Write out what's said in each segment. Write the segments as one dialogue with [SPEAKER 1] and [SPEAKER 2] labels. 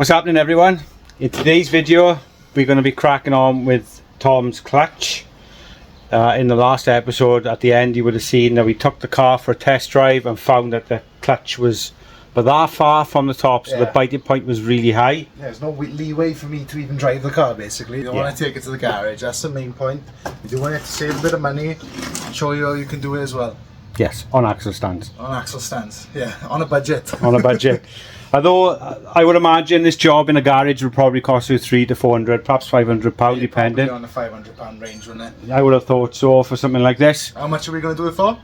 [SPEAKER 1] What's happening, everyone? In today's video we're going to be cracking on with Tom's clutch. In the last episode at the end you would have seen that we took the car for a test drive and found that the clutch was but that far from the top, so the biting point was really high.
[SPEAKER 2] Yeah, there's no leeway for me to even drive the car basically. You don't want to take it to the garage, that's the main point. You do want it to save a bit of money, show you how you can do it as well.
[SPEAKER 1] Yes, on axle stands.
[SPEAKER 2] On axle stands, yeah, on a budget.
[SPEAKER 1] On a budget. Although I would imagine this job in a garage would probably cost you £300 to £400, perhaps £500 depending.
[SPEAKER 2] On the £500 range, wouldn't it?
[SPEAKER 1] I would have thought so for something like this.
[SPEAKER 2] How much are we going to do it for?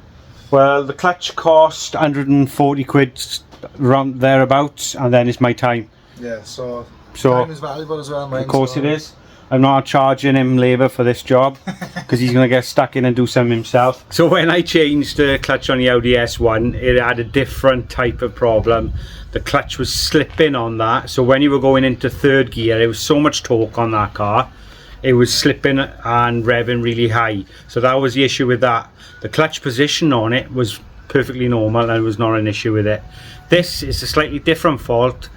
[SPEAKER 1] Well, the clutch cost 140 quid, around thereabouts, and then it's my time.
[SPEAKER 2] Yeah, so time is valuable as well, mate.
[SPEAKER 1] Of course it is. I'm not charging him labour for this job because he's going to get stuck in and do something himself. So when I changed the clutch on the Audi S1, it had a different type of problem. The clutch was slipping on that, so when you were going into third gear, there was so much torque on that car, it was slipping and revving really high. So that was the issue with that. The clutch position on it was perfectly normal and there was not an issue with it. This is a slightly different fault,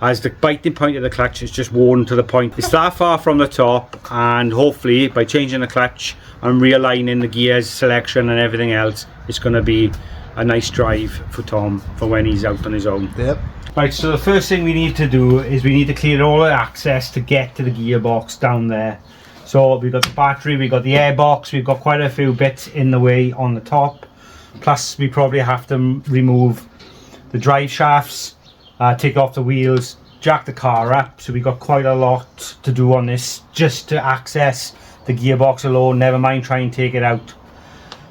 [SPEAKER 1] as the biting point of the clutch is just worn to the point. It's that far from the top, and hopefully by changing the clutch and realigning the gears selection and everything else, it's going to be a nice drive for Tom for when he's out on his own.
[SPEAKER 2] Yep.
[SPEAKER 1] Right, so the first thing we need to do is we need to clear all the access to get to the gearbox down there. So we've got the battery, we've got the airbox, we've got quite a few bits in the way on the top. Plus we probably have to remove the drive shafts, take off the wheels, jack the car up. So we've got quite a lot to do on this just to access the gearbox alone, never mind try and take it out.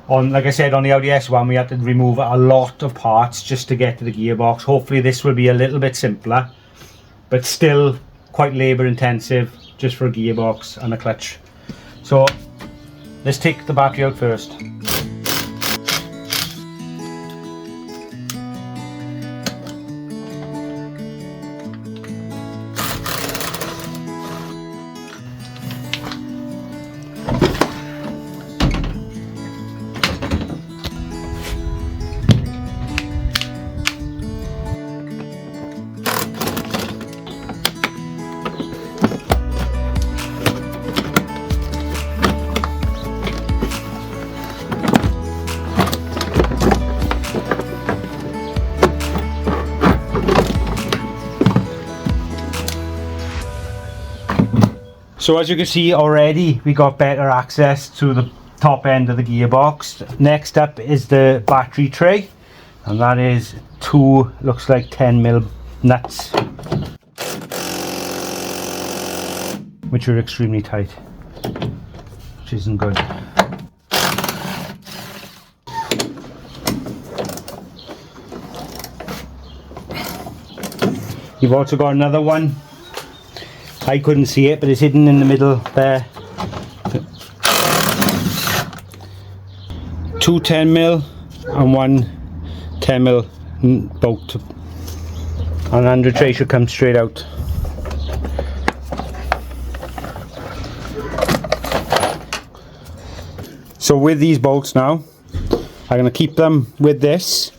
[SPEAKER 1] Like I said, on the Audi S1 we had to remove a lot of parts just to get to the gearbox. Hopefully this will be a little bit simpler, but still quite labour intensive just for a gearbox and a clutch. So let's take the battery out first. So as you can see already, we got better access to the top end of the gearbox. Next up is the battery tray, and that is two, looks like 10mm nuts, which are extremely tight, which isn't good. You've also got another one. I couldn't see it, but it's hidden in the middle there. Two 10mm and one 10mm bolt. And under tray should come straight out. So with these bolts now, I'm going to keep them with this,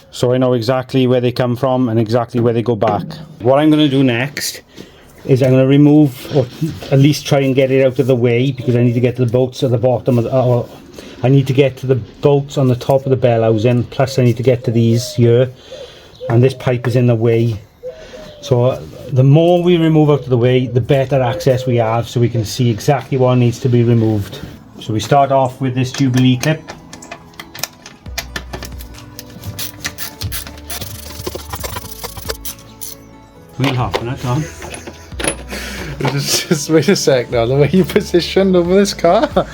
[SPEAKER 1] so I know exactly where they come from and exactly where they go back. What I'm going to do next is I'm going to remove, or at least try and get it out of the way, because I need to get to the bolts at the bottom of the, I need to get to the bolts on the top of the bell housing, plus I need to get to these here, and this pipe is in the way. So the more we remove out of the way, the better access we have, so we can see exactly what needs to be removed. So we start off with this Jubilee clip. Wheel hopping it, Tom.
[SPEAKER 2] Just wait a sec now, the way you positioned over this car. What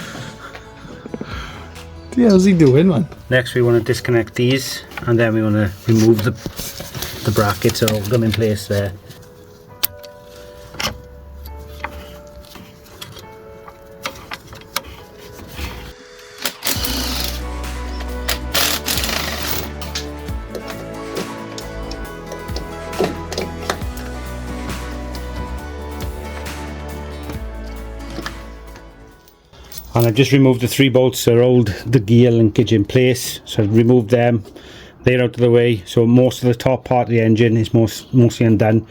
[SPEAKER 2] the hell's he doing, man?
[SPEAKER 1] Next we want to disconnect these, and then we want to remove the brackets that all come in place there. And I've just removed the 3 bolts that hold the gear linkage in place, so I've removed them. They're out of the way, so most of the top part of the engine is mostly undone.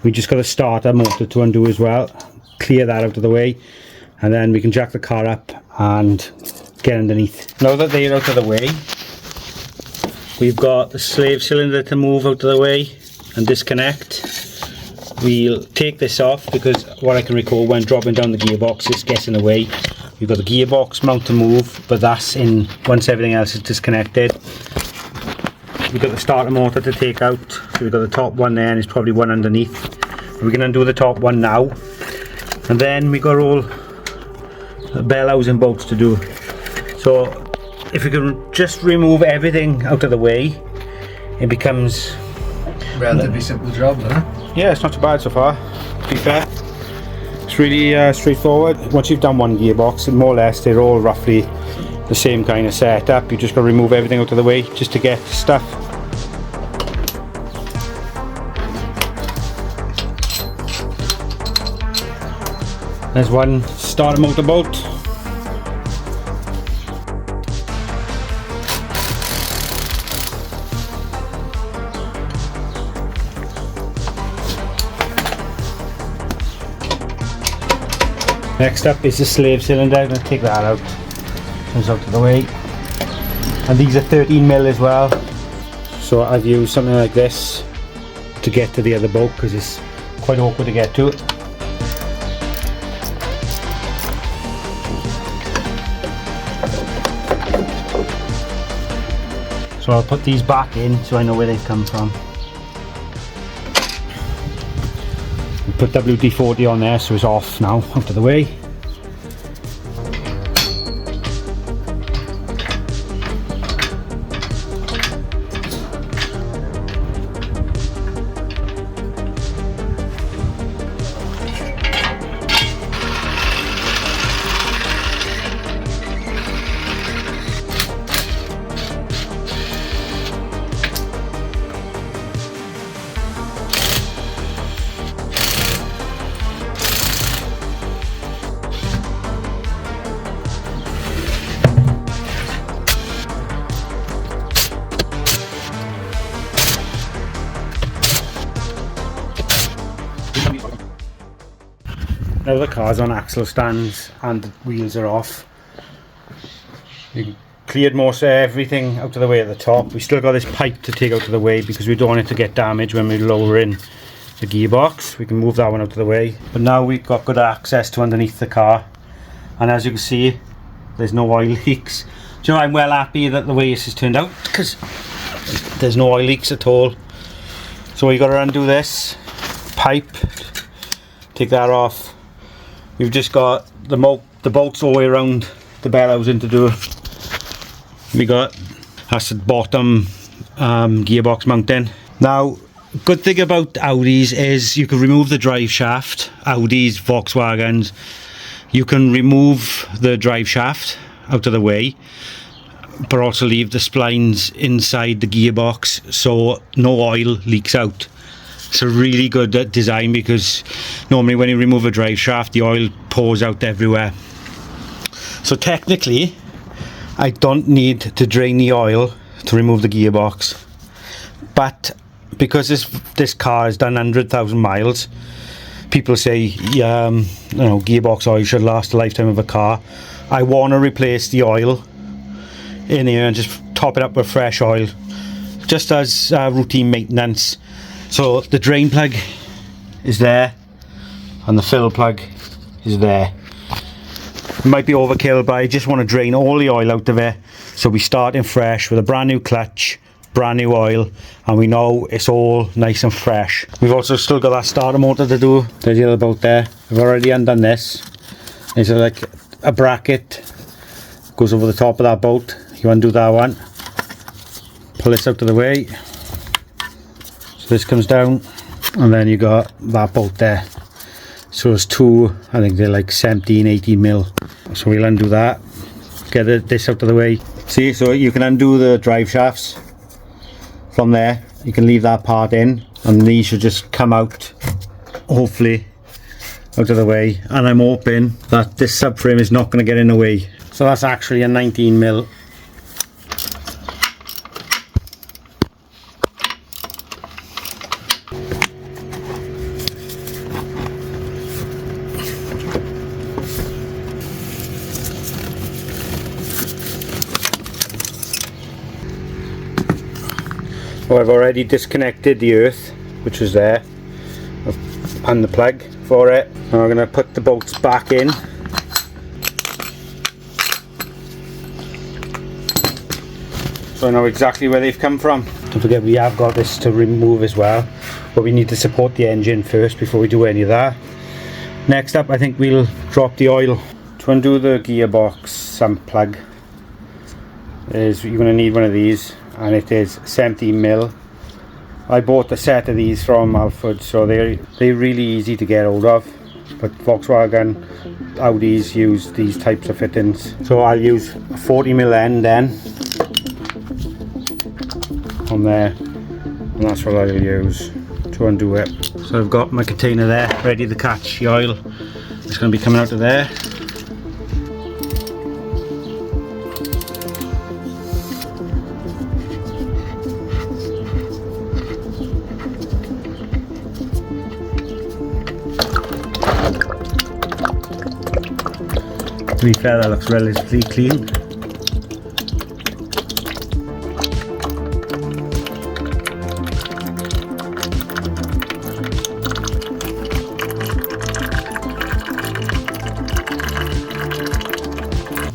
[SPEAKER 1] We just got a starter motor to undo as well. Clear that out of the way, and then we can jack the car up and get underneath. Now that they're out of the way, we've got the slave cylinder to move out of the way and disconnect. We'll take this off because what I can recall when dropping down the gearbox, this gets in the way. We've got the gearbox mount to move, but that's in once everything else is disconnected. We've got the starter motor to take out, so we've got the top one there and there's probably one underneath. We can undo the top one now, and then we've got all the bell housing bolts to do. So if we can just remove everything out of the way, it becomes
[SPEAKER 2] relatively simple job, isn't it?
[SPEAKER 1] Yeah, it's not too bad so far, to be fair. It's really straightforward. Once you've done one gearbox, more or less they're all roughly the same kind of setup. You just got to remove everything out of the way just to get stuff. There's one starter motor bolt. Next up is the slave cylinder. I'm going to take that out. Comes out of the way. And these are 13mm as well. So I've used something like this to get to the other bolt because it's quite awkward to get to it. So I'll put these back in so I know where they've come from. Put WD-40 on there so it's off now, out of the way. Now the car's on axle stands and the wheels are off. We cleared most of everything out of the way at the top. We still got this pipe to take out of the way because we don't want it to get damaged when we lower in the gearbox. We can move that one out of the way. But now we've got good access to underneath the car, and as you can see, there's no oil leaks. Do you know, I'm well happy that the way this has turned out because there's no oil leaks at all. So you got to undo this pipe, take that off. We've just got the bolts all the way around the bell housing to do. That's the bottom gearbox mounting. Now, good thing about Audis is you can remove the drive shaft. Audis, Volkswagens, you can remove the drive shaft out of the way, but also leave the splines inside the gearbox so no oil leaks out. It's a really good design because normally when you remove a drive shaft, the oil pours out everywhere. So technically, I don't need to drain the oil to remove the gearbox. But because this car has done 100,000 miles, people say, you know, gearbox oil should last the lifetime of a car. I want to replace the oil in here and just top it up with fresh oil, just as routine maintenance. So the drain plug is there and the fill plug is there. It might be overkill, but I just want to drain all the oil out of it, so we start in fresh with a brand new clutch, brand new oil, and we know it's all nice and fresh. We've also still got that starter motor to do. There's the other bolt there. I've already undone this. There's like a bracket goes over the top of that bolt. You undo that one, pull this out of the way. So this comes down, and then you got that bolt there. So there's two, I think they're like 17, 18 mil. So we'll undo that, get this out of the way. See, so you can undo the drive shafts from there. You can leave that part in, and these should just come out, hopefully, out of the way. And I'm hoping that this subframe is not going to get in the way. So that's actually a 19 mil. So I've already disconnected the earth, which was there, and the plug for it. Now I'm going to put the bolts back in. So I know exactly where they've come from. Don't forget we have got this to remove as well, but we need to support the engine first before we do any of that. Next up, I think we'll drop the oil. To undo the gearbox sump plug, you're going to need one of these, and it is 17mm. I bought a set of these from Alfred, so they're really easy to get hold of, but Volkswagen, Audis use these types of fittings. So I'll use a 40mm end then on there, and that's what I'll use to undo it. So I've got my container there ready to catch the oil. It's going to be coming out of there. To be fair, that looks relatively clean.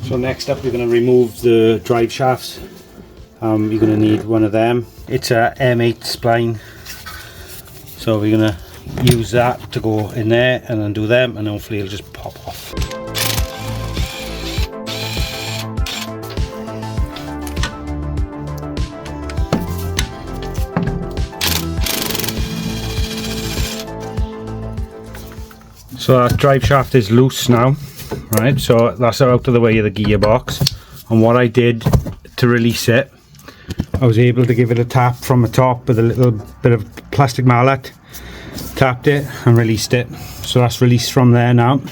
[SPEAKER 1] So next up we're going to remove the drive shafts. You're going to need one of them. It's a M8 spline. So we're going to use that to go in there and undo them, and hopefully it'll just pop off. So that drive shaft is loose now, right? So that's out of the way of the gearbox. And what I did to release it, I was able to give it a tap from the top with a little bit of plastic mallet. Tapped it and released it. So that's released from there now.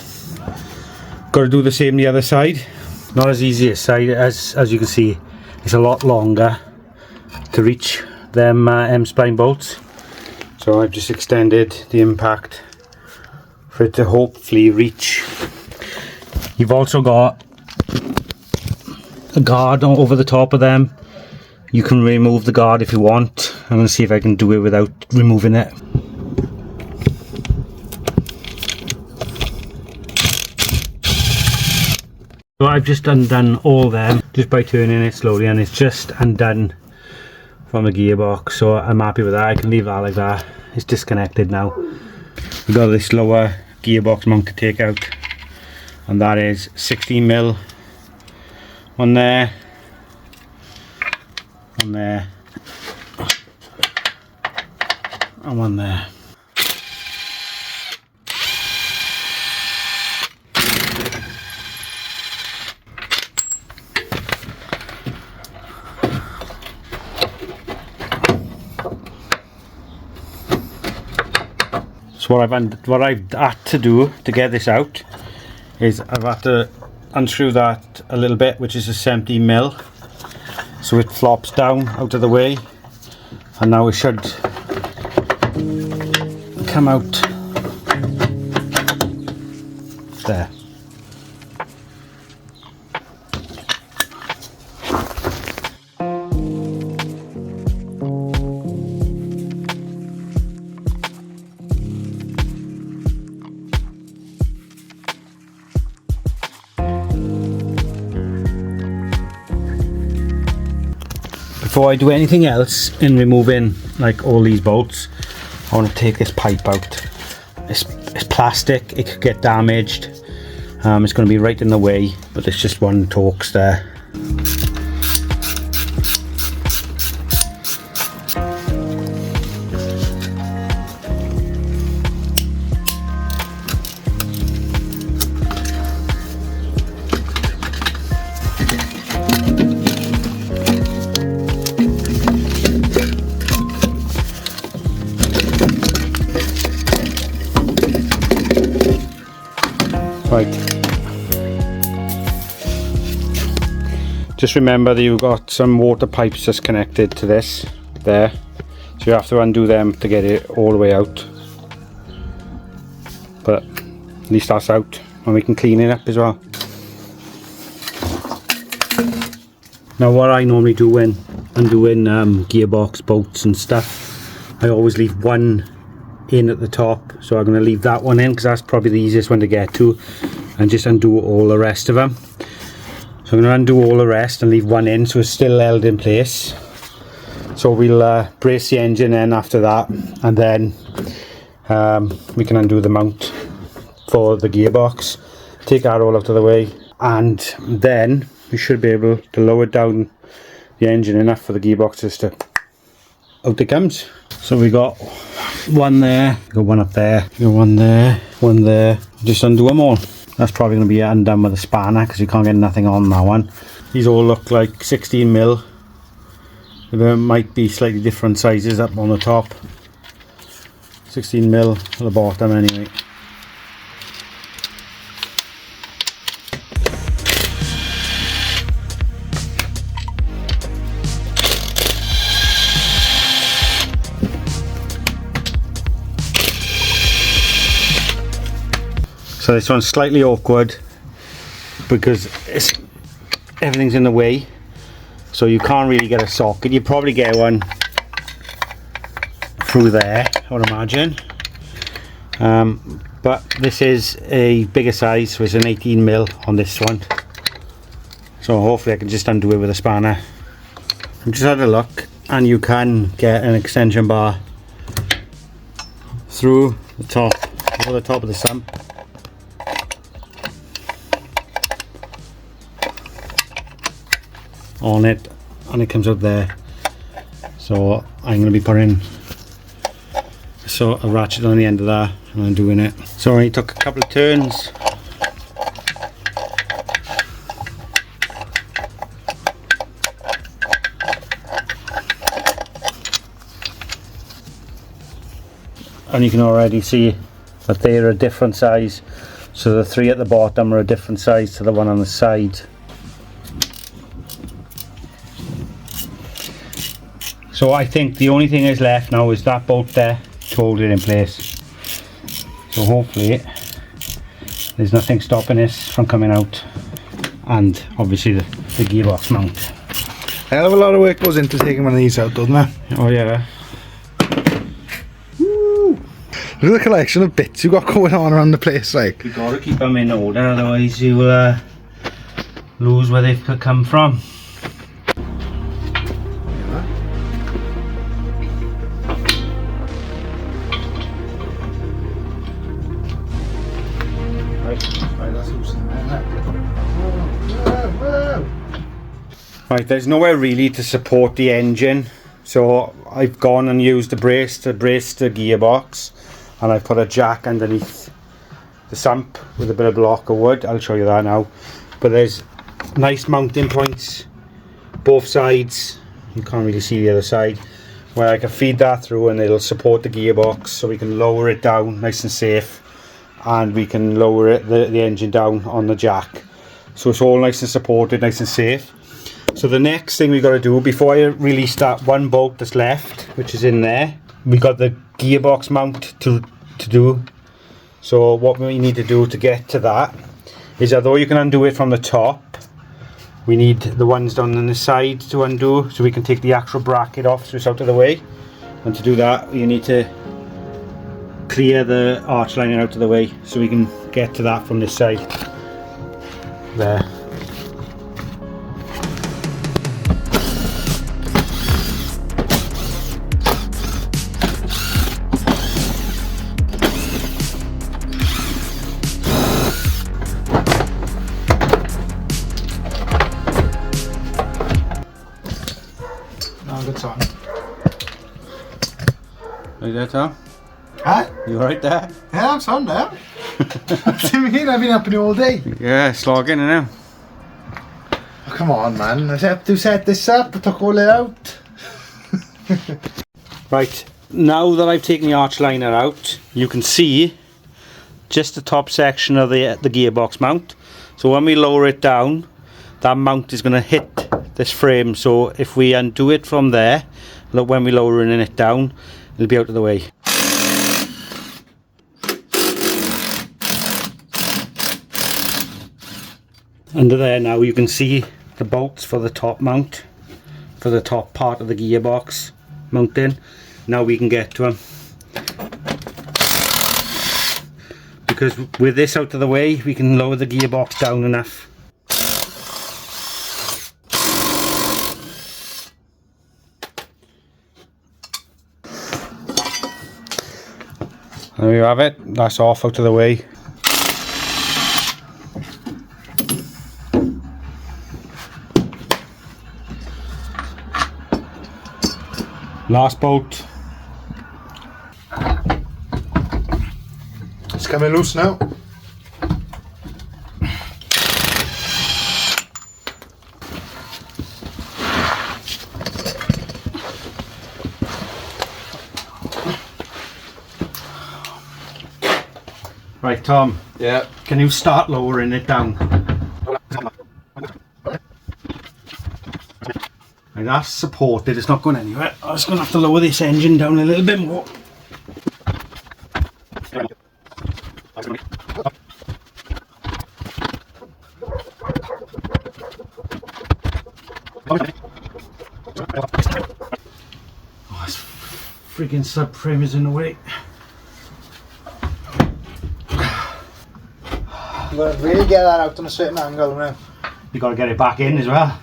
[SPEAKER 1] Got to do the same the other side. Not as easy as side, as you can see, it's a lot longer to reach them M-spline bolts. So I've just extended the impact for it to hopefully reach. You've also got a guard over the top of them. You can remove the guard if you want. I'm going to see if I can do it without removing it. So I've just undone all them just by turning it slowly, and it's just undone from the gearbox, so I'm happy with that. I can leave that like that. It's disconnected now. We've got this lower gearbox mount to take out, and that is 16mm. One there, one there, and one there. So what I've had to do to get this out is I've had to unscrew that a little bit, which is a 17mm, so it flops down out of the way, and now it should come out there. Before I do anything else in removing like all these bolts, I want to take this pipe out. It's plastic, it could get damaged. It's going to be right in the way, but there's just one Torx there. Right, just remember that you've got some water pipes just connected to this there, so you have to undo them to get it all the way out, but at least that's out and we can clean it up as well. Now what I normally do when undoing gearbox bolts and stuff, I always leave one in at the top, so I'm going to leave that one in because that's probably the easiest one to get to, and just undo all the rest of them. So I'm going to undo all the rest and leave one in so it's still held in place. So we'll brace the engine in after that, and then we can undo the mount for the gearbox, take that all out of the way, and then we should be able to lower down the engine enough for the gearbox just to out it comes. So we got one there, got one up there, got one there, just undo them all. That's probably going to be undone with a spanner because you can't get nothing on that one. These all look like 16mm. There might be slightly different sizes up on the top. 16mm at the bottom anyway. So this one's slightly awkward because everything's in the way, so you can't really get a socket. You probably get one through there, I would imagine, but this is a bigger size, so it's an 18mm on this one, so hopefully I can just undo it with a spanner. I just had a look, and you can get an extension bar through the top, over the top of the sump. On it, and it comes out there, so I'm going to be putting a ratchet on the end of that and I'm doing it. So I only took a couple of turns. And you can already see that they're a different size, so the three at the bottom are a different size to the one on the side. So I think the only thing is left now is that bolt there to hold it in place. So hopefully there's nothing stopping this from coming out, and obviously the gearbox mount.
[SPEAKER 2] Hell of a lot of work goes into taking one of these out, doesn't it?
[SPEAKER 1] Oh yeah.
[SPEAKER 2] Woo! Look at the collection of bits you got going on around the place, like.
[SPEAKER 1] You've got to keep them in order, otherwise you will lose where they've come from. Right, there's nowhere really to support the engine, so I've gone and used the brace to brace the gearbox, and I've put a jack underneath the sump with a bit of block of wood. I'll show you that now. But there's nice mounting points both sides, you can't really see the other side, where I can feed that through and it'll support the gearbox, so we can lower it down nice and safe, and we can lower it, the engine down on the jack, so it's all nice and supported, nice and safe. So the next thing we got to do before I release that one bolt that's left, which is in there, we got the gearbox mount to do. So what we need to do to get to that is, although you can undo it from the top, we need the ones down on the side to undo, so we can take the actual bracket off so it's out of the way. And to do that you need to clear the arch lining out of the way so we can get to that from this side there. Right there, Tom?
[SPEAKER 2] Huh?
[SPEAKER 1] You alright there?
[SPEAKER 2] Yeah, I'm sound now. What do you mean? I've been up in all day.
[SPEAKER 1] Yeah, slogging now.
[SPEAKER 2] Oh, come on, man. I have to set this up. I took all it out.
[SPEAKER 1] Right, now that I've taken the arch liner out, you can see just the top section of the gearbox mount. So when we lower it down, that mount is going to hit this frame. So if we undo it from there, look, when we lowering it down, it'll be out of the way. Under there now you can see the bolts for the top mount. for the top part of the gearbox mounting. Now we can get to them. Because with this out of the way, we can lower the gearbox down enough. There you have it, that's off out of the way. Last bolt.
[SPEAKER 2] It's coming loose now.
[SPEAKER 1] Right, Tom.
[SPEAKER 2] Yeah.
[SPEAKER 1] Can you start lowering it down? Right, that's supported, it's not going anywhere. I'm just going to have to lower this engine down a little bit more. Oh, this freaking subframe is in the way.
[SPEAKER 2] You gotta really get that out on a certain angle now.
[SPEAKER 1] You got to get it back in as well.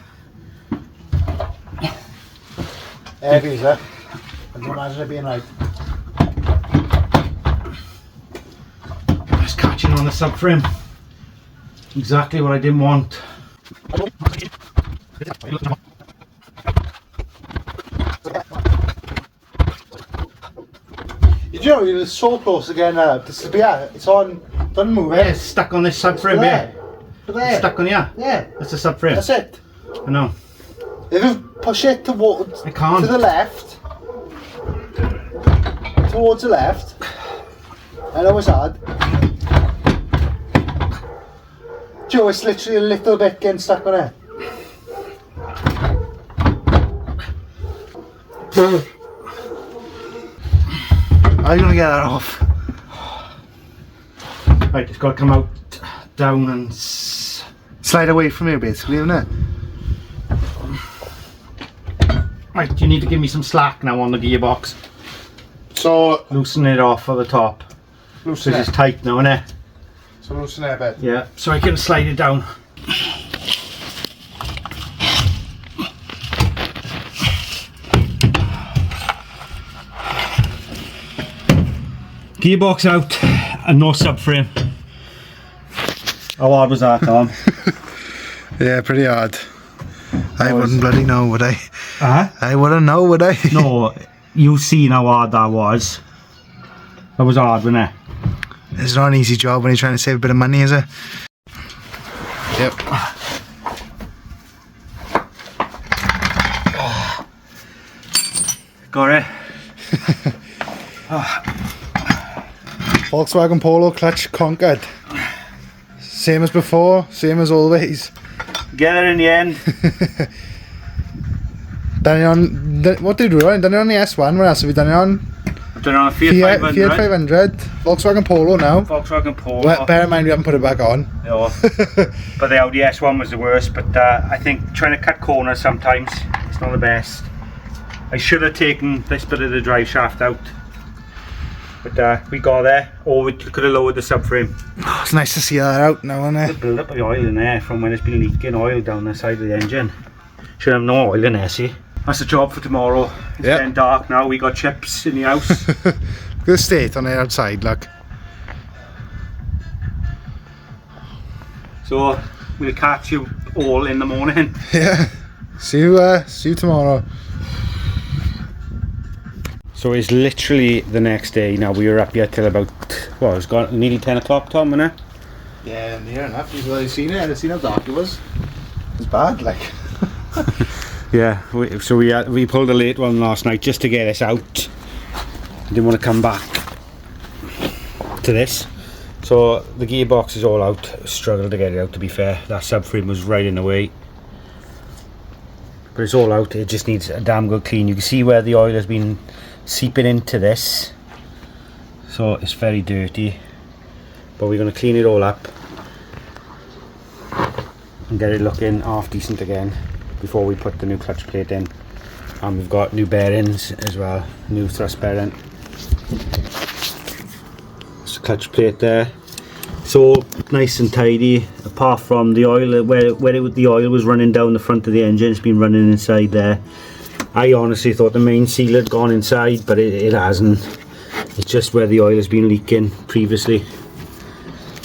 [SPEAKER 2] Heavy, sir. I can imagine it being right.
[SPEAKER 1] Just catching on the subframe. Exactly what I didn't want.
[SPEAKER 2] You know, you're so close again. It's on. Doesn't move.
[SPEAKER 1] Yeah, it's stuck on this subframe here.
[SPEAKER 2] There.
[SPEAKER 1] Stuck on here.
[SPEAKER 2] Yeah.
[SPEAKER 1] That's the subframe.
[SPEAKER 2] That's it.
[SPEAKER 1] I know.
[SPEAKER 2] If you push it towards
[SPEAKER 1] I can't.
[SPEAKER 2] to the left, towards the left. I know it's hard. Joe, it's literally a little bit getting stuck on it. How are you gonna get that off?
[SPEAKER 1] Right, it's got to come out, down and
[SPEAKER 2] Slide away from you, basically, isn't it?
[SPEAKER 1] right, you need to give me some slack now on the gearbox.
[SPEAKER 2] So
[SPEAKER 1] Loosen it off at the top.
[SPEAKER 2] loosen
[SPEAKER 1] Because
[SPEAKER 2] it.
[SPEAKER 1] it's tight now, isn't it?
[SPEAKER 2] So loosen it a bit.
[SPEAKER 1] Yeah, so I can slide it down. Gearbox out and no subframe. How hard was that, Tom?
[SPEAKER 2] Yeah, pretty hard. I wouldn't bloody know, would I? I wouldn't know, would I?
[SPEAKER 1] No, you've seen how hard that was. That was hard, wasn't it?
[SPEAKER 2] It's not an easy job when you're trying to save a bit of money, is it? Yep.
[SPEAKER 1] Got it.
[SPEAKER 2] Volkswagen Polo clutch conquered. Same as before, same as always.
[SPEAKER 1] Get it in the end.
[SPEAKER 2] Done it on, what did we do? Done it on the S1, what else have we done it on?
[SPEAKER 1] I've done it on a Fiat 500.
[SPEAKER 2] Fiat 500, Volkswagen Polo now.
[SPEAKER 1] Volkswagen Polo.
[SPEAKER 2] Well, bear in mind we haven't put it back on.
[SPEAKER 1] No. But the Audi S1 was the worst, but I think trying to cut corners sometimes, it's not the best. I should have taken this bit of the drive shaft out. But we got there, or we could have lowered the subframe.
[SPEAKER 2] Oh, it's nice to see that out now, isn't it?
[SPEAKER 1] Build up the oil in there from when it's been leaking oil down the side of the engine. Should have no oil in there, see? That's the job for tomorrow. It's getting dark now, we got chips in the house.
[SPEAKER 2] Look at the state on the outside, look.
[SPEAKER 1] So we'll catch you all in the morning.
[SPEAKER 2] Yeah. See you tomorrow.
[SPEAKER 1] So it's literally the next day now. We were up here till about, well, it's gone nearly 10 o'clock, Tom, wasn't it?
[SPEAKER 2] Yeah, near enough. You've already seen it. I've seen how dark it was. It was bad, like.
[SPEAKER 1] Yeah, so we pulled a late one last night just to get us out. Didn't want to come back to this. So the gearbox is all out. Struggled to get it out, to be fair. That subframe was right in the way. But it's all out. It just needs a damn good clean. You can see where the oil has been seeping into this, so it's very dirty, but we're going to clean it all up and get it looking half decent again before we put the new clutch plate in. And we've got new bearings as well, new thrust bearing. There's the clutch plate there. It's all nice and tidy, apart from the oil, the oil was running down the front of the engine. It's been running inside there. I honestly thought the main seal had gone inside, but it hasn't. It's just where the oil has been leaking previously.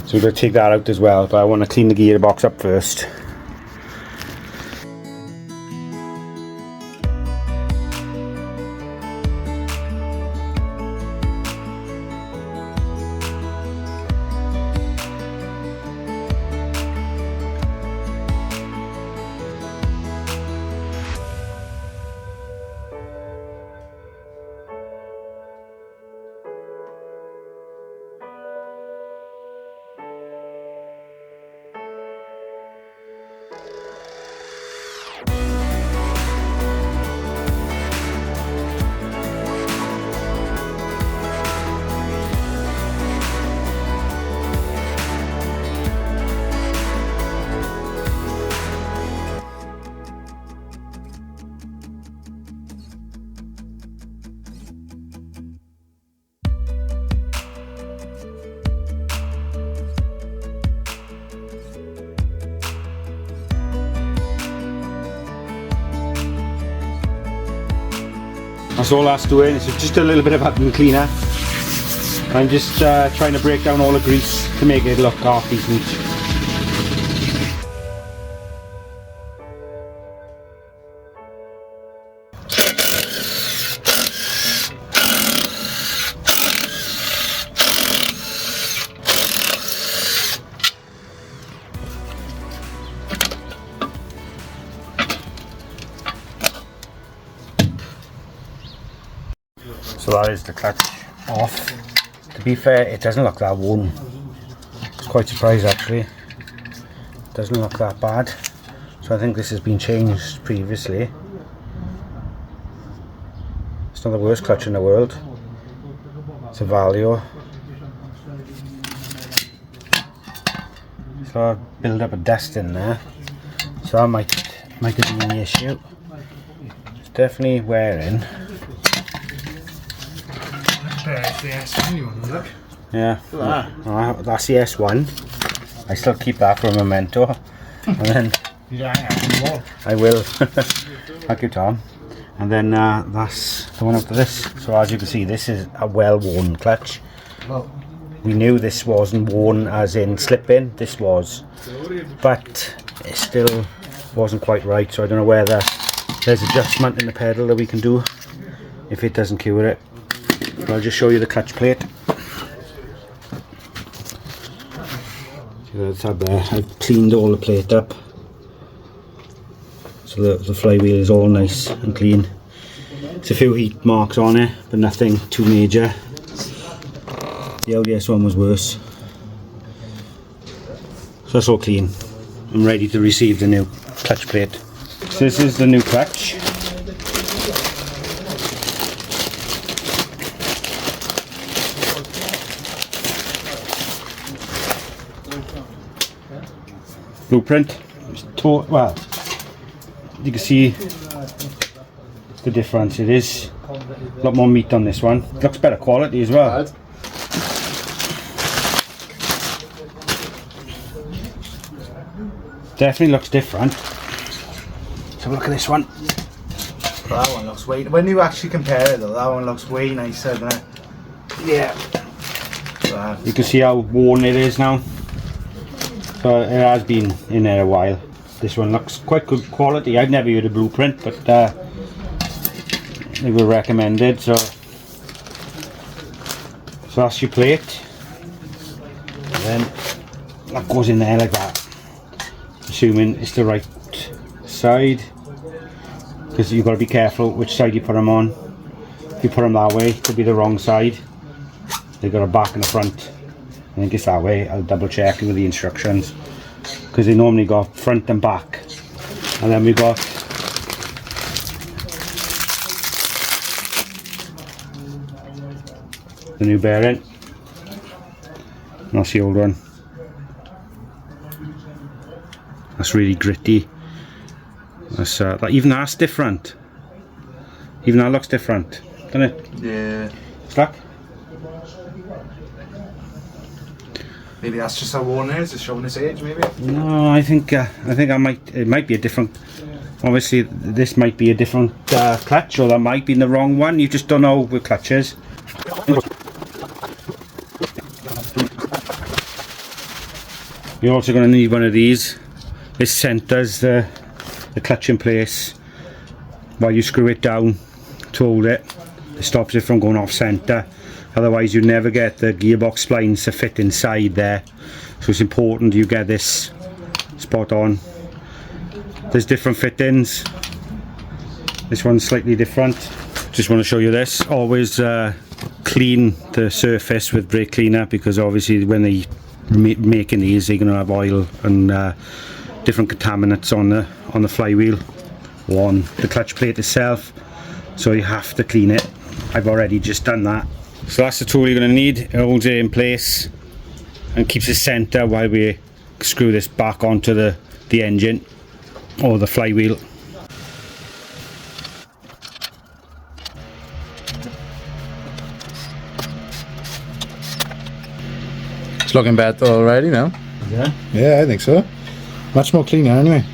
[SPEAKER 1] So we're going to take that out as well, but I want to clean the gearbox up first. That's all that's doing. It's just a little bit of vacuum cleaner. I'm just trying to break down all the grease to make it look half decent. So that is the clutch off. To be fair, it doesn't look that worn. I was quite surprised actually. It doesn't look that bad. So I think this has been changed previously. It's not the worst clutch in the world. It's a Valio. So I've built up a dust in there. So that might have been the issue. It's definitely wearing. Yeah, that's the S1. I still keep that for a memento. And then I will. Thank you, Tom. And then that's the one after this. So as you can see, this is a well-worn clutch. We knew this wasn't worn as in slipping. This was, but it still wasn't quite right. So I don't know whether there's adjustment in the pedal that we can do if it doesn't cure it. I'll just show you the clutch plate. See that tab there? I've cleaned all the plate up, so the flywheel is all nice and clean. There's a few heat marks on it, but nothing too major. The LDS one was worse. So that's all clean. I'm ready to receive the new clutch plate. So this is the new clutch. Blueprint. Well, you can see the difference. It is a lot more meat on this one. It looks better quality as well. Definitely looks different. Let's have a look at this one.
[SPEAKER 2] That one looks way. When you actually compare it though, that one looks way nicer, doesn't it?
[SPEAKER 1] Yeah. You can see how worn it is now. So it has been in there a while. This one looks quite good quality. I'd never heard of Blueprint, but they were recommended. So that's your plate. And then that goes in there like that. Assuming it's the right side, because you've got to be careful which side you put them on. If you put them that way, it could be the wrong side. They've got a back and a front. I think it's that way. I'll double check with the instructions, because they normally got front and back. And then we got the new bearing. And that's the old one. That's really gritty. That's even that's different. Even that looks different, doesn't it?
[SPEAKER 2] Yeah.
[SPEAKER 1] Stuck?
[SPEAKER 2] Maybe that's just how worn it is. It's showing its age, maybe.
[SPEAKER 1] No, I think it might be a different. Obviously, this might be a different clutch, or that might be in the wrong one. You just don't know with clutches. You're also going to need one of these. This centers the clutch in place while you screw it down to hold it. It stops it from going off center. Otherwise, you never get the gearbox splines to fit inside there. So it's important you get this spot on. There's different fittings. This one's slightly different. Just want to show you this. Always clean the surface with brake cleaner, because obviously when they making these, they're going to have oil and different contaminants on the flywheel or on the clutch plate itself. So you have to clean it. I've already just done that. So that's the tool you're going to need. It holds it in place and keeps it center while we screw this back onto the engine or the flywheel.
[SPEAKER 2] It's looking better already now.
[SPEAKER 1] Yeah?
[SPEAKER 2] Yeah, I think so. Much more cleaner anyway.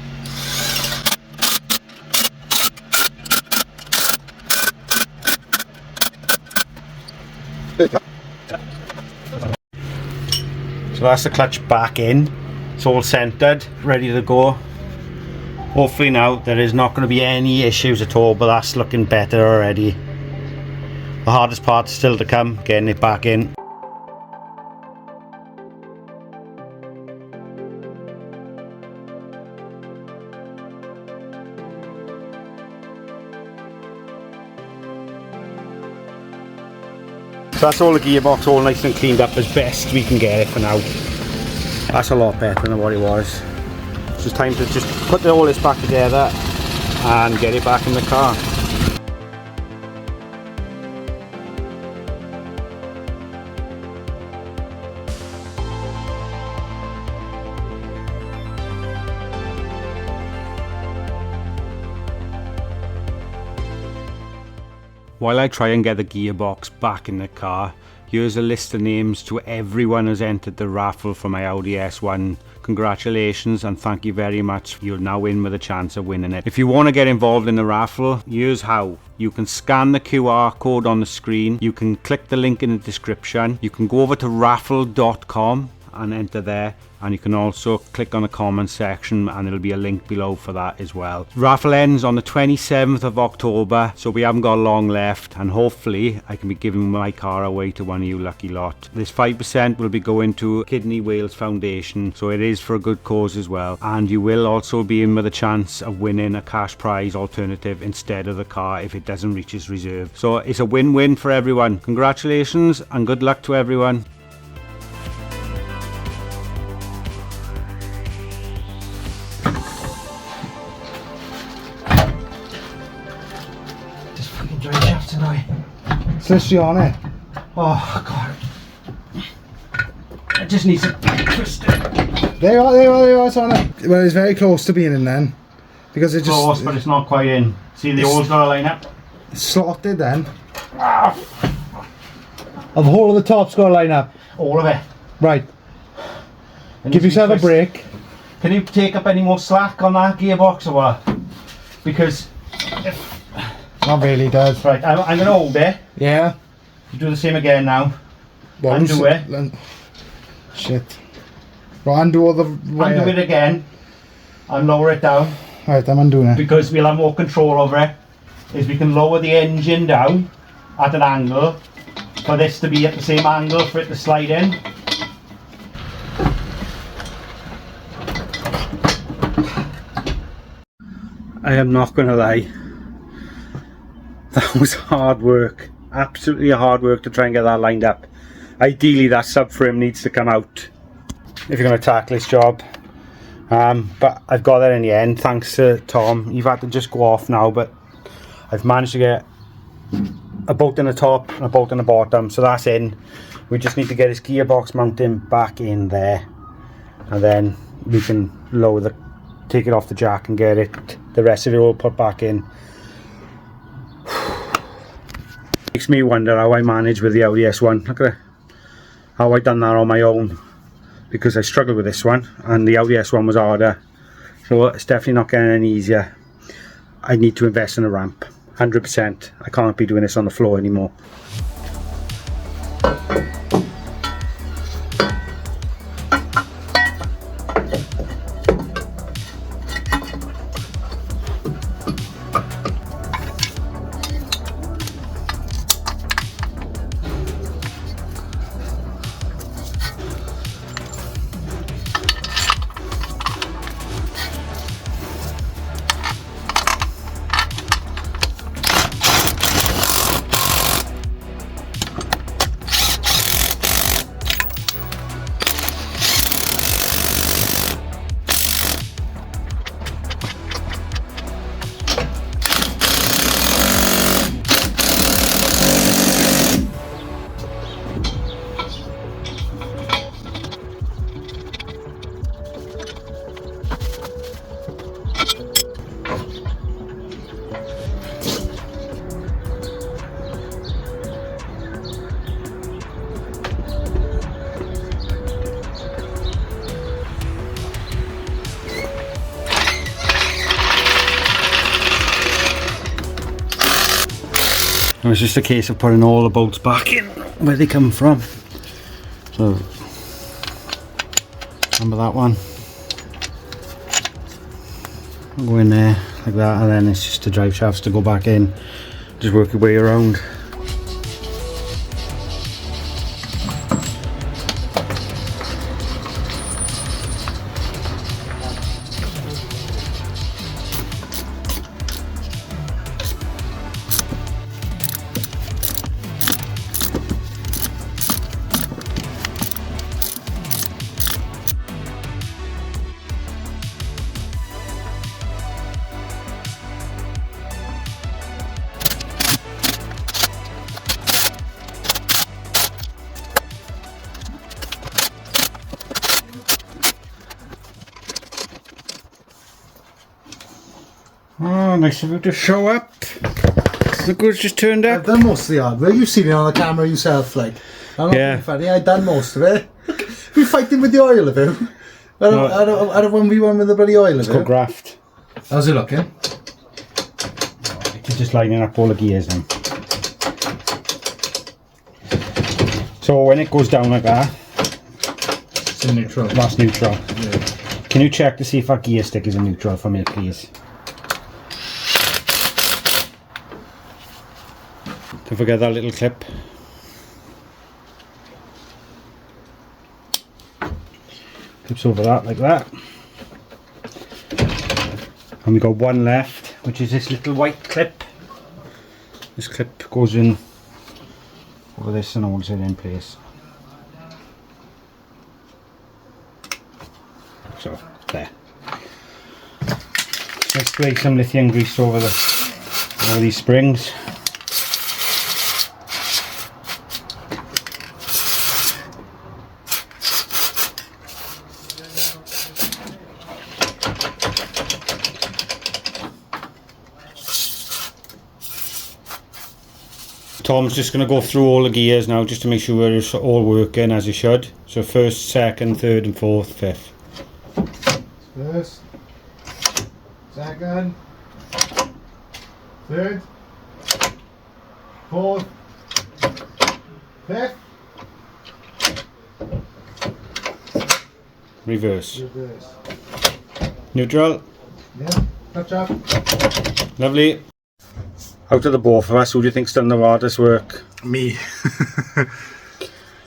[SPEAKER 1] So that's the clutch back in. It's all centered, ready to go. Hopefully now there is not going to be any issues at all, but that's looking better already. The hardest part's still to come, getting it back in. So that's all the gearbox, all nice and cleaned up as best we can get it for now. That's a lot better than what it was. So it's time to just put all this back together and get it back in the car. While I try and get the gearbox back in the car, here's a list of names to everyone who's entered the raffle for my Audi S1. Congratulations and thank you very much. You're now in with a chance of winning it. If you want to get involved in the raffle, here's how. You can scan the QR code on the screen. You can click the link in the description. You can go over to raffle.com and enter there, and you can also click on the comment section and there'll be a link below for that as well. Raffle ends on the 27th of October, so we haven't got long left, and hopefully I can be giving my car away to one of you lucky lot. This 5% will be going to Kidney Wales Foundation, so it is for a good cause as well, and you will also be in with a chance of winning a cash prize alternative instead of the car if it doesn't reach its reserve. So it's a win-win for everyone. Congratulations and good luck to everyone.
[SPEAKER 2] It's literally on it.
[SPEAKER 1] Oh god. I just need to twist it.
[SPEAKER 2] There you are, it's on it. Well, it's very close to being in then. Because it just...
[SPEAKER 1] Close, but it's not quite in. See, the hole's got to line up.
[SPEAKER 2] It's slotted then.
[SPEAKER 1] Ah.
[SPEAKER 2] The whole of the top's got to line up.
[SPEAKER 1] All of it.
[SPEAKER 2] Right. Give yourself a break.
[SPEAKER 1] Can you take up any more slack on that gearbox or what? Because...
[SPEAKER 2] Not really, Dad.
[SPEAKER 1] Right, I'm going to hold it.
[SPEAKER 2] Yeah.
[SPEAKER 1] You do the same again now.
[SPEAKER 2] Well,
[SPEAKER 1] undo it.
[SPEAKER 2] Shit. Well, undo all the wire.
[SPEAKER 1] Undo it again. And lower it down.
[SPEAKER 2] Right, I'm undoing it.
[SPEAKER 1] Because we'll have more control over it. Is we can lower the engine down at an angle for this to be at the same angle for it to slide in. I am not going to lie. That was hard work, absolutely hard work to try and get that lined up. Ideally that subframe needs to come out if you're going to tackle this job, but I've got that in the end thanks to Tom. You've had to just go off now, but I've managed to get a bolt in the top and a bolt in the bottom, so that's in. We just need to get his gearbox mounting back in there, and then we can take it off the jack and get it, the rest of it all put back in. Makes me wonder how I manage with the Audi S1. Look at it. How I done that on my own, because I struggled with this one and the Audi S1 was harder. So it's definitely not getting any easier. I need to invest in a ramp, 100%. I can't be doing this on the floor anymore. It was just a case of putting all the bolts back in where they come from. So, remember that one? I'll go in there like that, and then it's just the drive shafts to go back in. Just work your way around. Oh, nice of you to show up. Look who's just turned up.
[SPEAKER 2] I've done most of the hardware. You've seen it on the camera yourself, like. I'm not being funny, I've done most of it. We're fighting with the oil of it. I don't 1v1 with the bloody oil of it.
[SPEAKER 1] It's called graft.
[SPEAKER 2] How's it looking?
[SPEAKER 1] It's just lining up all the gears then. So when it goes down like that,
[SPEAKER 2] it's in neutral.
[SPEAKER 1] That's neutral.
[SPEAKER 2] Yeah.
[SPEAKER 1] Can you check to see if that gear stick is in neutral for me, please? Don't forget that little clip. Clips over that like that. And we got one left, which is this little white clip. This clip goes in over this and holds it in place. So there. Let's spray some lithium grease over these springs. Tom's just going to go through all the gears now just to make sure it's all working as it should. So first, second, third and fourth, fifth.
[SPEAKER 2] First, second, third, fourth, fifth.
[SPEAKER 1] Reverse.
[SPEAKER 2] Reverse.
[SPEAKER 1] Neutral.
[SPEAKER 2] Yeah, touch up.
[SPEAKER 1] Lovely. Out of the both of us, who do you think's done the hardest work?
[SPEAKER 2] Me. Yeah,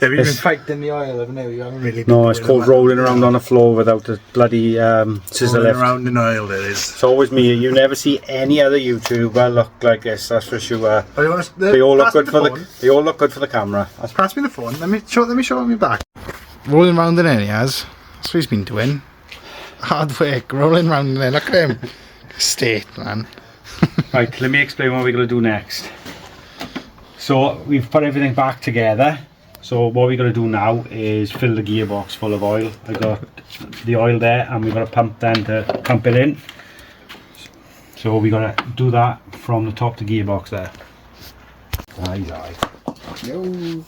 [SPEAKER 2] we've been fighting the oil, haven't we? We haven't really.
[SPEAKER 1] No, it's called rolling around on the floor without a bloody scissor lift.
[SPEAKER 2] Rolling around in oil, it is.
[SPEAKER 1] It's always me. You never see any other YouTuber look like this. That's for sure. They all look good for They all look good for the camera.
[SPEAKER 2] Pass me the phone. Let me show me back. Rolling around in there, he has. That's what he's been doing. Hard work, rolling around in there. Look at him. State, man.
[SPEAKER 1] Right, let me explain what we're going to do next. So we've put everything back together. So what we're going to do now is fill the gearbox full of oil. I got the oil there, and we've got a pump then to pump it in. So we're going to do that from the top of the gearbox there. Aye.
[SPEAKER 2] Yo.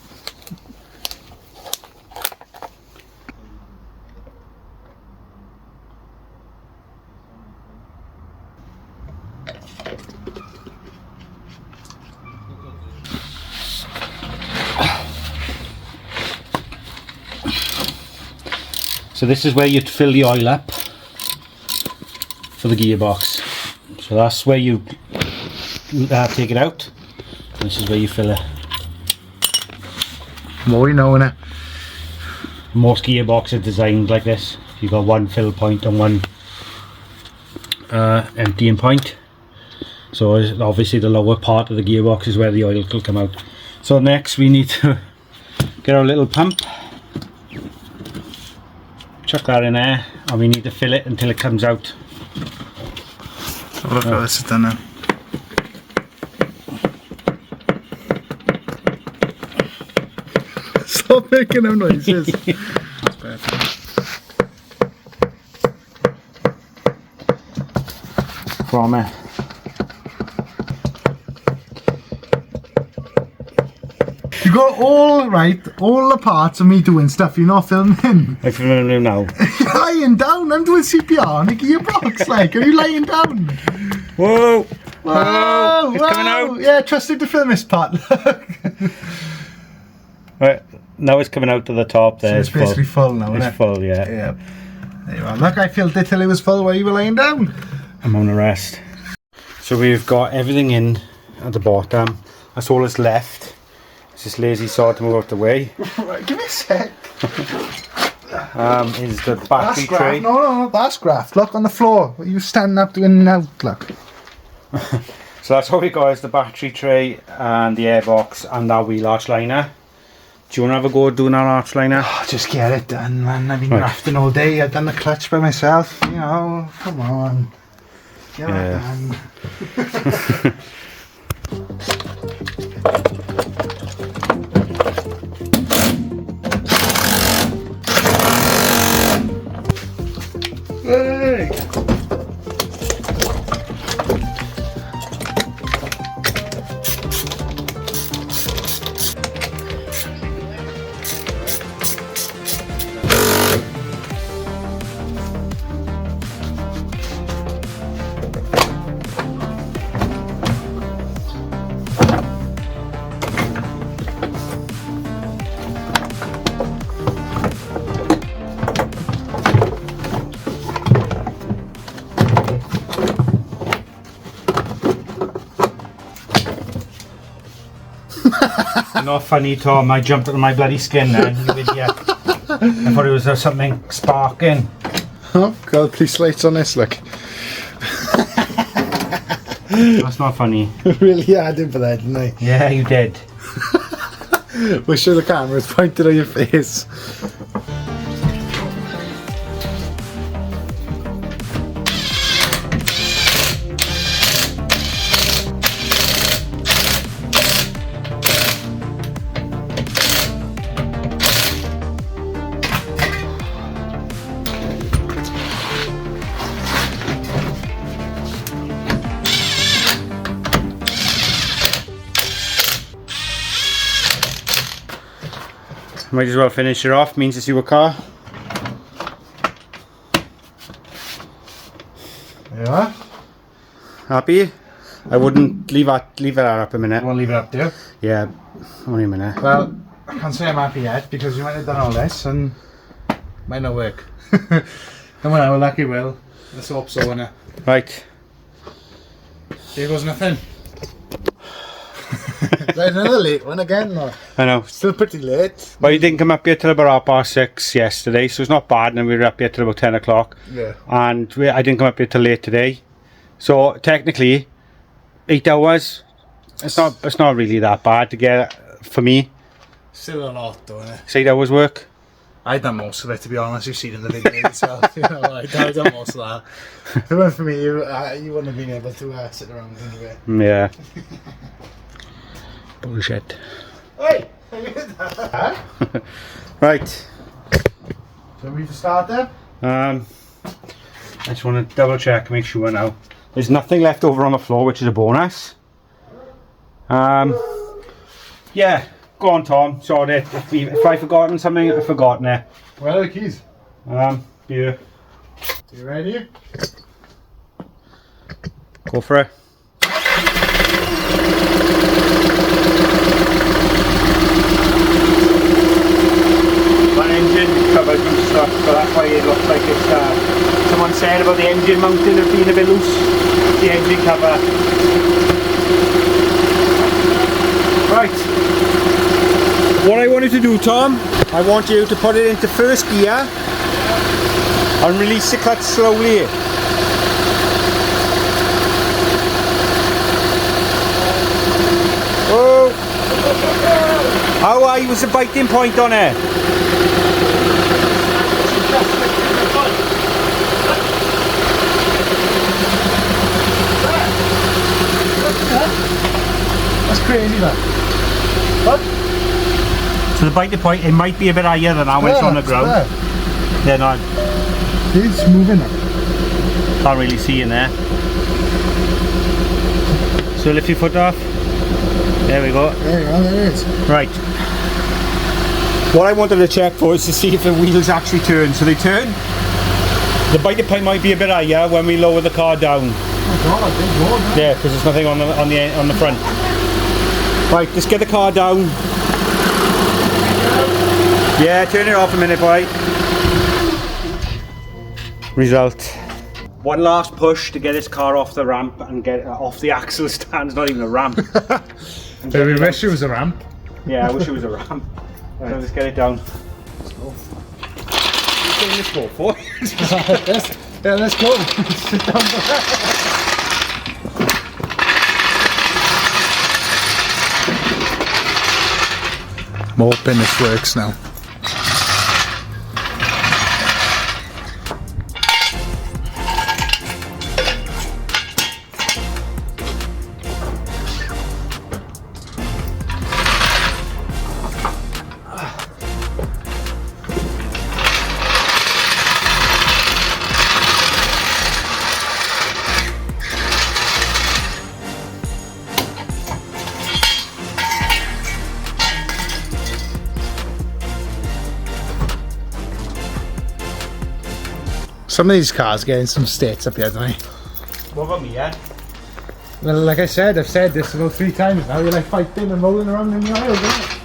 [SPEAKER 1] So this is where you'd fill the oil up for the gearbox. So that's where you take it out. And this is where you fill it.
[SPEAKER 2] More you know, innit?
[SPEAKER 1] Most gearboxes are designed like this. You've got one fill point and one emptying point. So obviously the lower part of the gearbox is where the oil will come out. So next we need to get our little pump. Chuck that in there, and we need to fill it until it comes out.
[SPEAKER 2] Oh, look how this is done now. Stop making them noises. That's perfect.
[SPEAKER 1] From it.
[SPEAKER 2] You got all the parts of me doing stuff you're not filming.
[SPEAKER 1] I'm filming now.
[SPEAKER 2] You're lying down, I'm doing CPR on a gearbox, like, are you lying down?
[SPEAKER 1] Whoa!
[SPEAKER 2] Whoa!
[SPEAKER 1] It's coming out.
[SPEAKER 2] Yeah, trusted to film this part, look.
[SPEAKER 1] Right, now it's coming out to the top there.
[SPEAKER 2] So it's basically full now, isn't it?
[SPEAKER 1] It's full, yeah.
[SPEAKER 2] Yeah. There you are. Look, I filled it till it was full while you were lying down.
[SPEAKER 1] I'm on a rest. So we've got everything in at the bottom. That's all that's left. It's just lazy sod to move out the way.
[SPEAKER 2] Right, give me a sec.
[SPEAKER 1] Is the battery tray.
[SPEAKER 2] No, that's graft. Look on the floor. You standing up doing an look.
[SPEAKER 1] So that's all we got is the battery tray and the airbox and that wheel arch liner. Do you want to have a go at doing that arch liner?
[SPEAKER 2] Oh, just get it done, man. I've been grafting all day. I've done the clutch by myself. You know, come on. Get it done. Hey.
[SPEAKER 1] Not funny, Tom. I jumped out of my bloody skin then, you idiot. I thought it was something sparking.
[SPEAKER 2] Oh, got the police lights on this, look.
[SPEAKER 1] That's not funny.
[SPEAKER 2] Really had him for that, didn't I?
[SPEAKER 1] Yeah, you did.
[SPEAKER 2] We'll show the camera, it's pointed on your face.
[SPEAKER 1] Might as well finish it off, means it's your car.
[SPEAKER 2] Yeah.
[SPEAKER 1] Happy? I wouldn't leave it up a minute.
[SPEAKER 2] You want to leave it up there?
[SPEAKER 1] Yeah, only a minute.
[SPEAKER 2] Well, I can't say I'm happy yet because you might have done all this and it might not work. And when I will, lucky will. Let's hope so, innit?
[SPEAKER 1] Right.
[SPEAKER 2] Here goes nothing. Right, another late one again. No.
[SPEAKER 1] I know.
[SPEAKER 2] Still pretty late.
[SPEAKER 1] Well, you didn't come up here till about 6:30 yesterday, so it's not bad, and we were up here till about 10 o'clock.
[SPEAKER 2] Yeah.
[SPEAKER 1] And I didn't come up here till late today. So technically, 8 hours, it's not really that bad to get, for me.
[SPEAKER 2] Still a lot though, innit?
[SPEAKER 1] It's 8 hours work.
[SPEAKER 2] I done most of it, to be honest. You've seen in the video yourself. You know, I done most of that. If it weren't for me, you wouldn't have been able to sit around anyway.
[SPEAKER 1] Yeah. Bullshit.
[SPEAKER 2] Hey! Huh?
[SPEAKER 1] Right.
[SPEAKER 2] So we to start then?
[SPEAKER 1] I just want to double check, make sure now. There's nothing left over on the floor, which is a bonus. Yeah, go on Tom, sorry, if I've forgotten something, I've forgotten it.
[SPEAKER 2] Where are the keys?
[SPEAKER 1] Here.
[SPEAKER 2] You ready?
[SPEAKER 1] Go for it. That engine covered and stuff, so that's why it looks like it's, someone said about the engine mounting it being a bit loose, the engine cover. Right, what I wanted to do, Tom, I want you to put it into first gear and release the clutch slowly. Oh! How high was the biting point on it?
[SPEAKER 2] That's crazy, that. What?
[SPEAKER 1] So the biting point, it might be a bit higher than that when it's on the ground. Yeah, no,
[SPEAKER 2] It's moving now.
[SPEAKER 1] can't really see in there. So lift your foot off. There we go.
[SPEAKER 2] There you go, there it is.
[SPEAKER 1] Right. What I wanted to check for is to see if the wheels actually turn. So they turn. The biting point might be a bit higher when we lower the car down.
[SPEAKER 2] Oh God, I think so.
[SPEAKER 1] Yeah, because there's nothing on the front. Right, just get the car down. Yeah, turn it off a minute, boy. Result. One last push to get this car off the ramp and get it off the axle stand. It's not even a ramp.
[SPEAKER 2] We wish it was a ramp.
[SPEAKER 1] Yeah, I wish it was a ramp. Right. So let's get it down. Let's go. What are you this for?
[SPEAKER 2] Let's go. Sit down. I'm hoping this works now. Some of these cars getting some states up here, don't they?
[SPEAKER 1] What about me, yeah?
[SPEAKER 2] Well, like I said, I've said this about 3 times now. You're like fighting and rolling around in the aisle, don't you?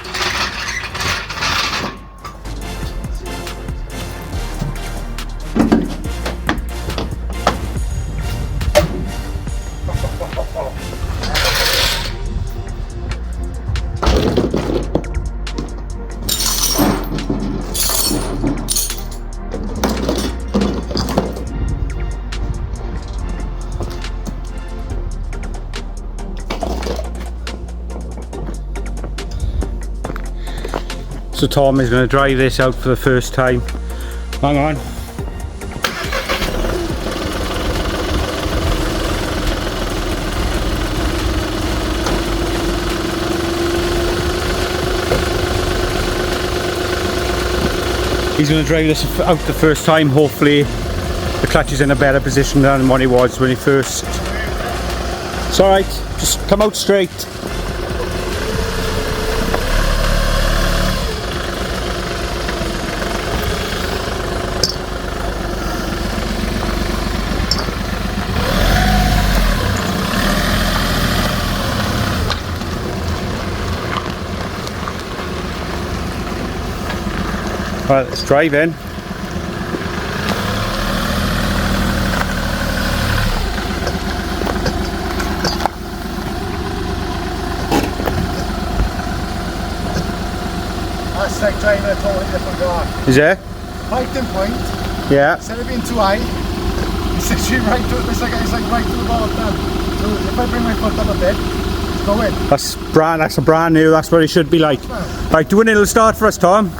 [SPEAKER 1] So Tom is going to drive this out for the first time. Hang on. He's going to drive this out the first time. Hopefully the clutch is in a better position than what it was when he first. It's alright, just come out straight. Right, let's drive in.
[SPEAKER 2] That's like driving a totally different car.
[SPEAKER 1] Is it?
[SPEAKER 2] Biting point,
[SPEAKER 1] Yeah.
[SPEAKER 2] instead of being too high, it's actually right to, it's like right to the bottom. So if I bring my foot up a bit, it's going.
[SPEAKER 1] That's a brand new, that's what it should be like. Right, do an little start for us, Tom.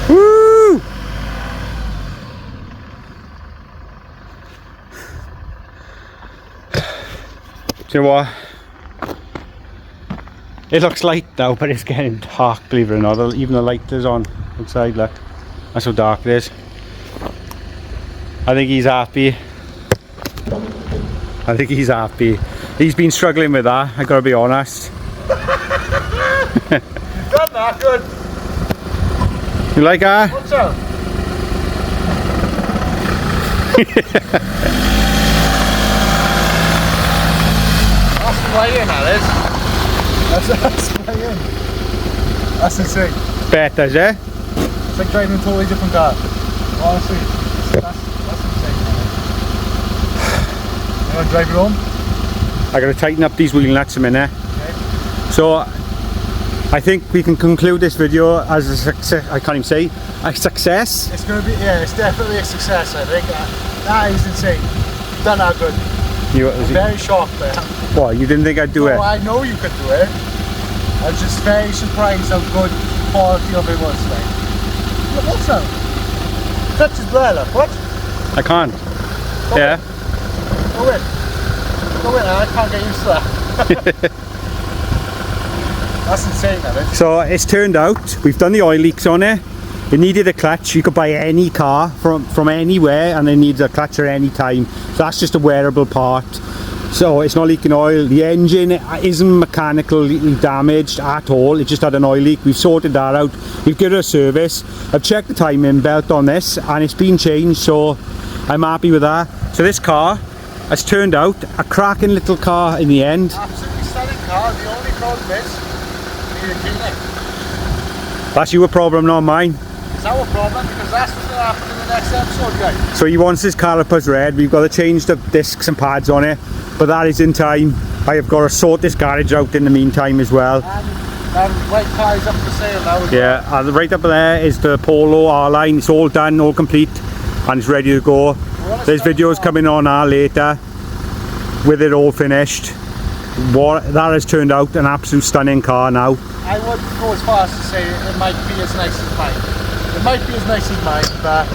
[SPEAKER 1] Woo! Do you know what? It looks light now, but it's getting dark, believe it or not. Even the light is on outside, look. That's how dark it is. I think he's happy. I think he's happy. He's been struggling with that, I gotta be honest.
[SPEAKER 2] You've done that, good.
[SPEAKER 1] You like that?
[SPEAKER 2] What's up? That's the way in, that is. That's the way in. That's insane.
[SPEAKER 1] Better, is it?
[SPEAKER 2] It's like driving a totally different car. Honestly, that's insane. You want to drive it home?
[SPEAKER 1] I gotta tighten up these wheel nuts a minute.
[SPEAKER 2] Okay.
[SPEAKER 1] So I think we can conclude this video as a success. I can't even say a success.
[SPEAKER 2] It's going to be, yeah, it's definitely a success, I think. That is insane. You've done that good. I'm very shocked there.
[SPEAKER 1] What, you didn't think I'd do it?
[SPEAKER 2] I know you could do it. I was just very surprised how good quality of it was. Like, look, what's that? Touch his blur, look. What?
[SPEAKER 1] I can't.
[SPEAKER 2] Go
[SPEAKER 1] Yeah.
[SPEAKER 2] in. Go in. Go in, I can't get used to that. That's insane, that is.
[SPEAKER 1] So it's turned out, we've done the oil leaks on it. It needed a clutch. You could buy any car from anywhere and it needs a clutch at any time. So that's just a wearable part. So it's not leaking oil. The engine isn't mechanically damaged at all. It just had an oil leak. We've sorted that out. We've given it a service. I've checked the timing belt on this and it's been changed, so I'm happy with that. So this car has turned out a cracking little car in the end.
[SPEAKER 2] Absolutely stunning car. The only problem is you need a cleaner.
[SPEAKER 1] That's your problem, not mine.
[SPEAKER 2] It's our problem because that's what's going to happen in the next episode, guys.
[SPEAKER 1] So he wants his calipers red. We've got to change the discs and pads on it, but that is in time. I have got to sort this garage out in the meantime as well.
[SPEAKER 2] And white car is up for sale now as well.
[SPEAKER 1] Yeah, and right up there is the Polo R line. It's all done, all complete, and it's ready to go. There's videos coming on later with it all finished. What that has turned out an absolute stunning car now.
[SPEAKER 2] I would go as far as to say it might be as nice as mine. It might be as nice as mine, but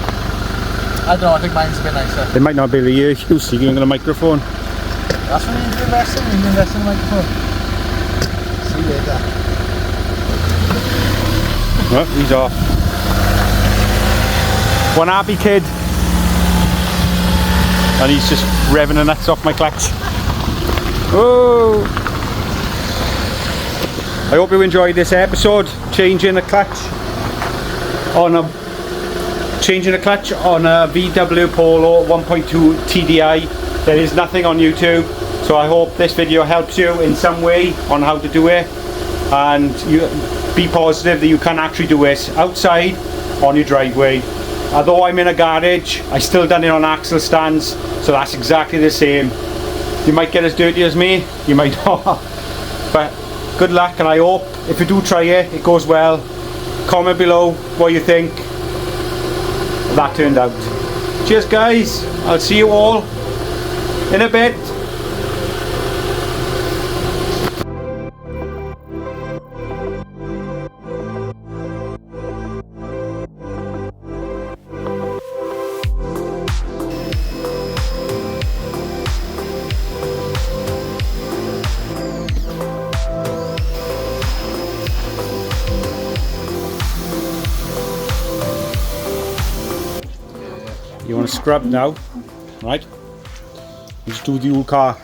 [SPEAKER 2] I don't know, I think mine's a bit nicer.
[SPEAKER 1] It might not be the you see on the microphone.
[SPEAKER 2] That's when you need to invest in, the microphone. See you later.
[SPEAKER 1] Oh, he's off. One happy kid. And he's just revving the nuts off my clutch. Oh! I hope you enjoyed this episode. Changing the clutch on a VW Polo 1.2Tdi. There is nothing on YouTube, so I hope this video helps you in some way on how to do it, and you be positive that you can actually do it outside on your driveway. Although I'm in a garage, I still done it on axle stands, so that's exactly the same. You might get as dirty as me, you might not, but good luck, and I hope if you do try it, it goes well. Comment below what you think that turned out. Cheers guys, I'll see you all in a bit. You want to scrub now, right? Just do the old car.